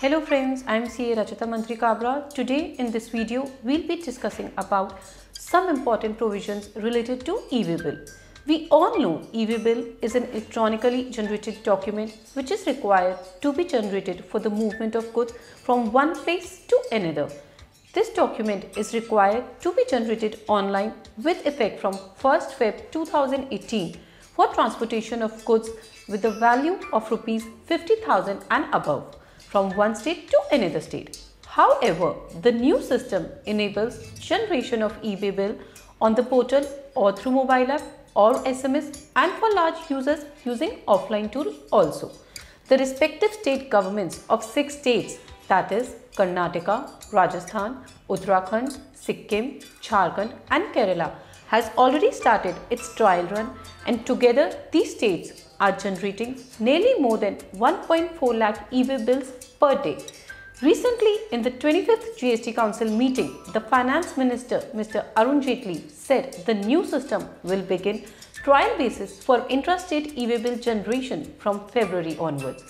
Hello friends, I am CA Rachita Mantry. Today in this video, we'll be discussing about some important provisions related to e-way bill. We all know e-way bill is an electronically generated document which is required to be generated for the movement of goods from one place to another. This document is required to be generated online with effect from 1st Feb 2018 for transportation of goods with the value of Rs 50,000 and above from one state to another state. However, the new system enables generation of e-way bill on the portal or through mobile app or SMS and for large users using offline tool also. The respective state governments of 6 states, that is Karnataka, Rajasthan, Uttarakhand, Sikkim, Jharkhand and Kerala has already started its trial run, and together these states are generating nearly more than 1.4 lakh e-way bills per day. Recently, in the 25th GST Council meeting, the Finance Minister Mr. Arun Jaitley said the new system will begin trial basis for intrastate e-way bill generation from February onwards.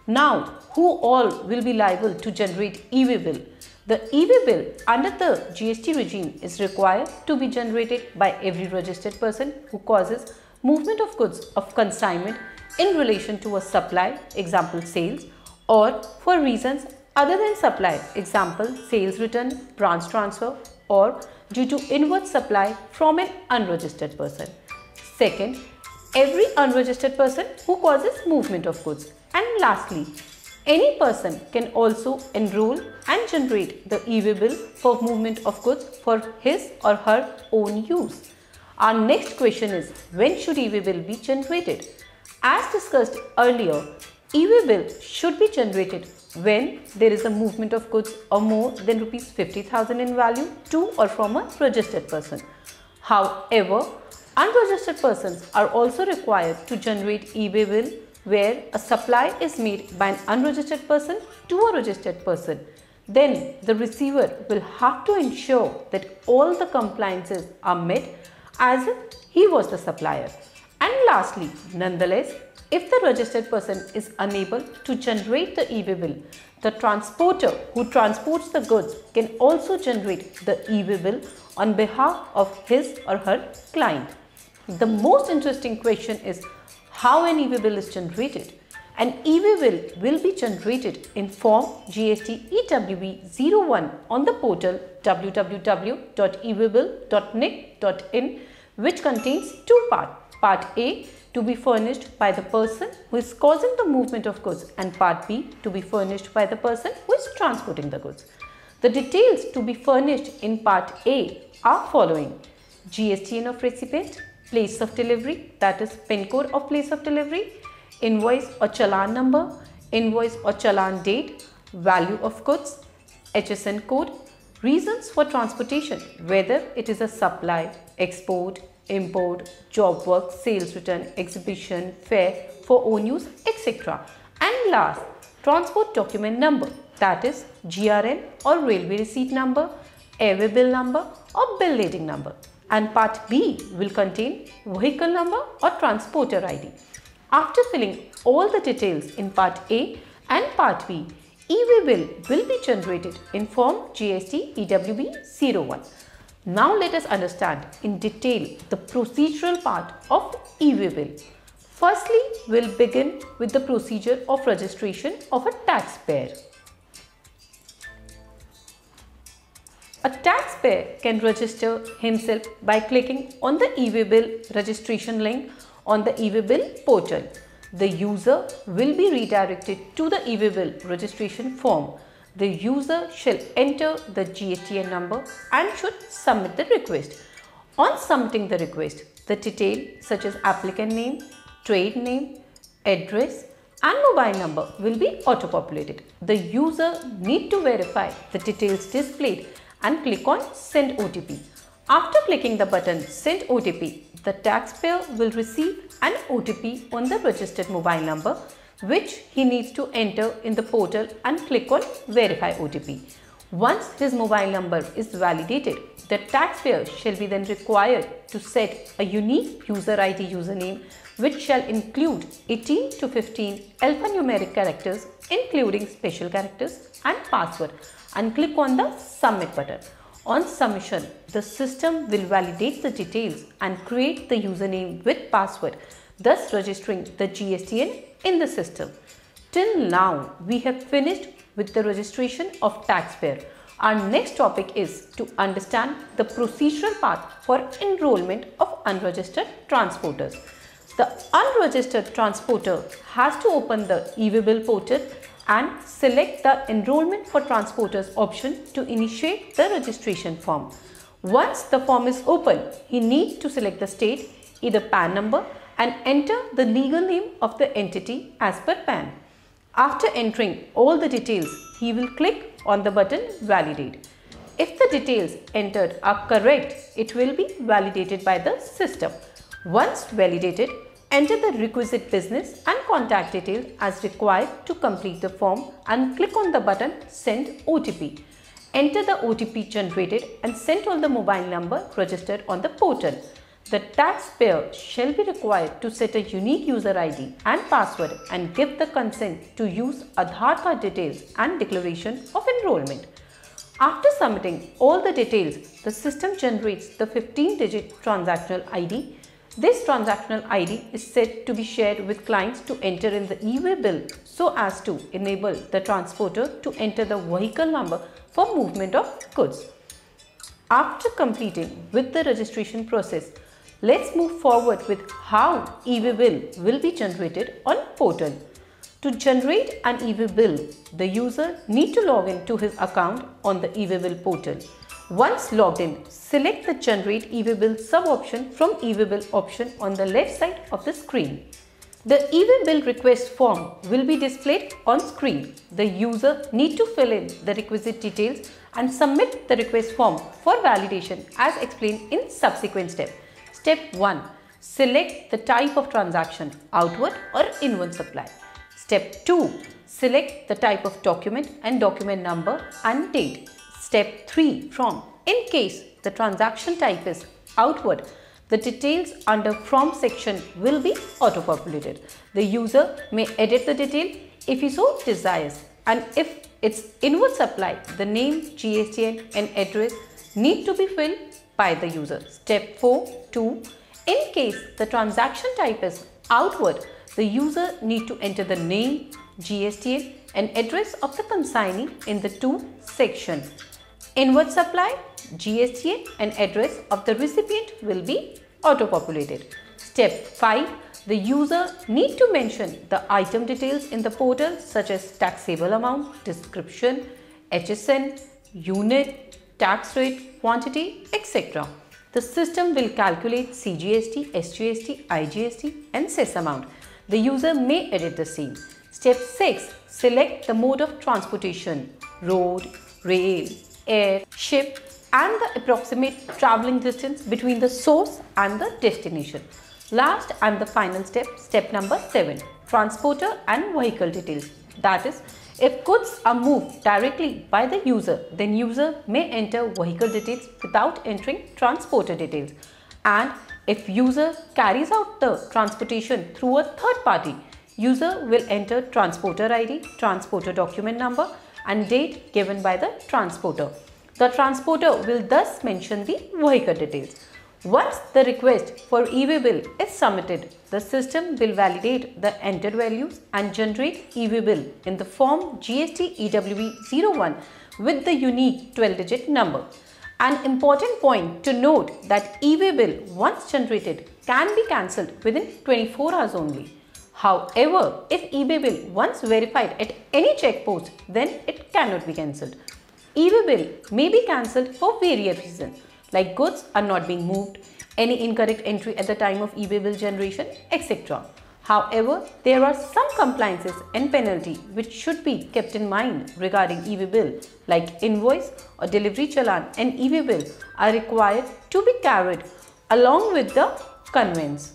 Now, who all will be liable to generate e-way bill? The e-way bill under the GST regime is required to be generated by every registered person who causes movement of goods of consignment in relation to a supply, example sales, or for reasons other than supply, example sales return, branch transfer, or due to inward supply from an unregistered person. Second, every unregistered person who causes movement of goods. And lastly, any person can also enroll and generate the e-way bill for movement of goods for his or her own use. Our next question is, when should e-way bill be generated? As discussed earlier, e-way bill should be generated when there is a movement of goods of more than Rs 50,000 in value to or from a registered person. However, unregistered persons are also required to generate e-way bill where a supply is made by an unregistered person to a registered person. Then the receiver will have to ensure that all the compliances are met as if he was the supplier. And lastly, nonetheless, if the registered person is unable to generate the e-way bill, the transporter who transports the goods can also generate the e-way bill on behalf of his or her client. The most interesting question is how an e-way bill is generated. An e-way bill will be generated in form GST EWB 01 on the portal www.ewaybill.nic.in, which contains two parts. Part A to be furnished by the person who is causing the movement of goods, and Part B to be furnished by the person who is transporting the goods. The details to be furnished in Part A are following: GSTN of recipient, place of delivery, that is PIN code of place of delivery, invoice or challan number, invoice or challan date, value of goods, HSN code, reasons for transportation, whether it is a supply, export, import, job work, sales return, exhibition, fare for own use, etc. And last, transport document number, that is GRN or railway receipt number, airway bill number or bill lading number. And Part B will contain vehicle number or transporter ID. After filling all the details in Part A and Part B, e-way bill will be generated in form GST EWB 01. Now let us understand in detail the procedural part of e-way bill. Firstly, we'll begin with the procedure of registration of a taxpayer. A taxpayer can register himself by clicking on the e-way bill registration link on the e-way bill portal. The user will be redirected to the e-way bill registration form. The user shall enter the GSTN number and should submit the request. On submitting the request, the details such as applicant name, trade name, address and mobile number will be auto-populated. The user need to verify the details displayed and click on Send OTP. After clicking the button Send OTP, the taxpayer will receive an OTP on the registered mobile number, which he needs to enter in the portal and click on Verify OTP. Once his mobile number is validated, the taxpayer shall be then required to set a unique user ID username which shall include 18 to 15 alphanumeric characters including special characters and password, and click on the submit button. On submission, the system will validate the details and create the username with password, thus registering the GSTN in the system. Till now, we have finished with the registration of taxpayer. Our next topic is to understand the procedural path for enrollment of unregistered transporters. The unregistered transporter has to open the e-waybill portal and select the enrollment for transporters option to initiate the registration form. Once the form is open, he needs to select the state, either PAN number, and enter the legal name of the entity as per PAN. After entering all the details, he will click on the button Validate. If the details entered are correct, it will be validated by the system. Once validated, enter the requisite business and contact details as required to complete the form and click on the button Send OTP. Enter the OTP generated and send on the mobile number registered on the portal. The taxpayer shall be required to set a unique user ID and password and give the consent to use Aadhaar card details and declaration of enrollment. After submitting all the details, the system generates the 15-digit transactional ID. This transactional ID is said to be shared with clients to enter in the e-waybill so as to enable the transporter to enter the vehicle number for movement of goods. After completing with the registration process, let's move forward with how e-waybill will be generated on portal. To generate an e-waybill, the user needs to log in to his account on the e-waybill portal. Once logged in, select the Generate e-waybill sub-option from e-waybill option on the left side of the screen. The e-waybill request form will be displayed on screen. The user needs to fill in the requisite details and submit the request form for validation as explained in subsequent step. Step 1. Select the type of transaction, outward or inward supply. Step 2. Select the type of document and document number and date. Step 3. From. In case the transaction type is outward, the details under From section will be auto-populated. The user may edit the detail if he so desires, and if it's inward supply, the name, GSTN and address need to be filled by the user. Step 4.2. In case the transaction type is outward, the user need to enter the name, GSTN and address of the consignee in the 2 section. Inward supply, GSTN and address of the recipient will be auto-populated. Step 5. The user need to mention the item details in the portal such as taxable amount, description, HSN, unit, tax rate, quantity, etc. The system will calculate CGST, SGST, IGST and cess amount. The user may edit the same. Step 6. Select the mode of transportation, road, rail, air, ship and the approximate travelling distance between the source and the destination. Last and the final step, step number 7. Transporter and vehicle details. That is, if goods are moved directly by the user, then user may enter vehicle details without entering transporter details. And if user carries out the transportation through a third party, user will enter transporter ID, transporter document number and date given by the transporter. The transporter will thus mention the vehicle details. Once the request for e-waybill is submitted, the system will validate the entered values and generate e-waybill in the form GST EWE01 with the unique 12-digit number. An important point to note that e-waybill once generated can be cancelled within 24 hours only. However, if e-waybill once verified at any checkpost, then it cannot be cancelled. E-waybill may be cancelled for various reasons, like goods are not being moved, any incorrect entry at the time of e-waybill generation, etc. However, there are some compliances and penalty which should be kept in mind regarding e-waybill, like invoice or delivery challan and e-waybill are required to be carried along with the conveyance.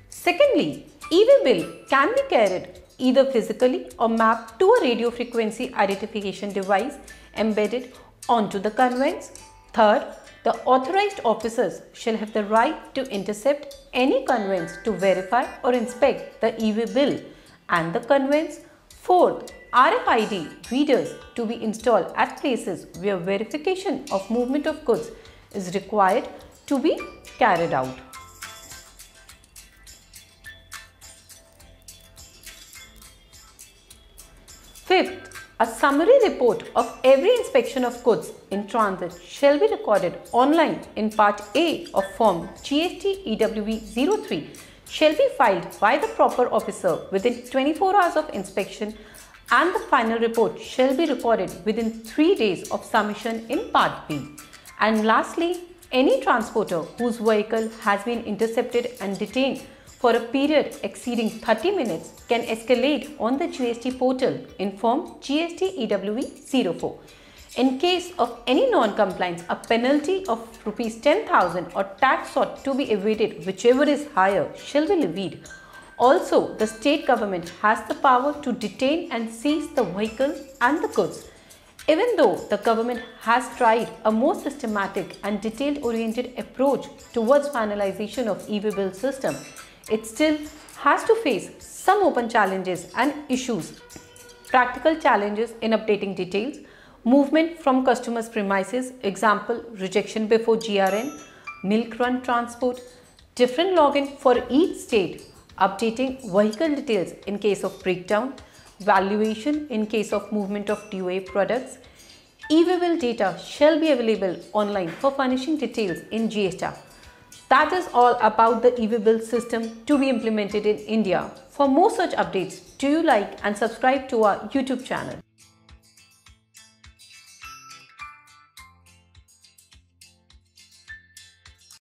Secondly, E-way bill can be carried either physically or mapped to a radio frequency identification device embedded onto the conveyance. Third, the authorized officers shall have the right to intercept any conveyance to verify or inspect the e-way bill and the conveyance. Fourth, RFID readers to be installed at places where verification of movement of goods is required to be carried out. Fifth, a summary report of every inspection of goods in transit shall be recorded online in Part A of Form GST EWV 03 shall be filed by the proper officer within 24 hours of inspection, and the final report shall be recorded within 3 days of submission in Part B. And lastly, any transporter whose vehicle has been intercepted and detained for a period exceeding 30 minutes can escalate on the GST portal in Form GST EWV 04. In case of any non-compliance, a penalty of ₹10,000 or tax sought to be evaded, whichever is higher, shall be levied. Also, the state government has the power to detain and seize the vehicle and the goods. Even though the government has tried a more systematic and detail-oriented approach towards finalization of e-way bill system, it still has to face some open challenges and issues. Practical challenges in updating details, movement from customers' premises, example, rejection before GRN, milk run transport, different login for each state, updating vehicle details in case of breakdown, valuation in case of movement of DOA products. E-way bill data shall be available online for furnishing details in GST. That is all about the e-way bill system to be implemented in India. For more such updates, do like and subscribe to our YouTube channel.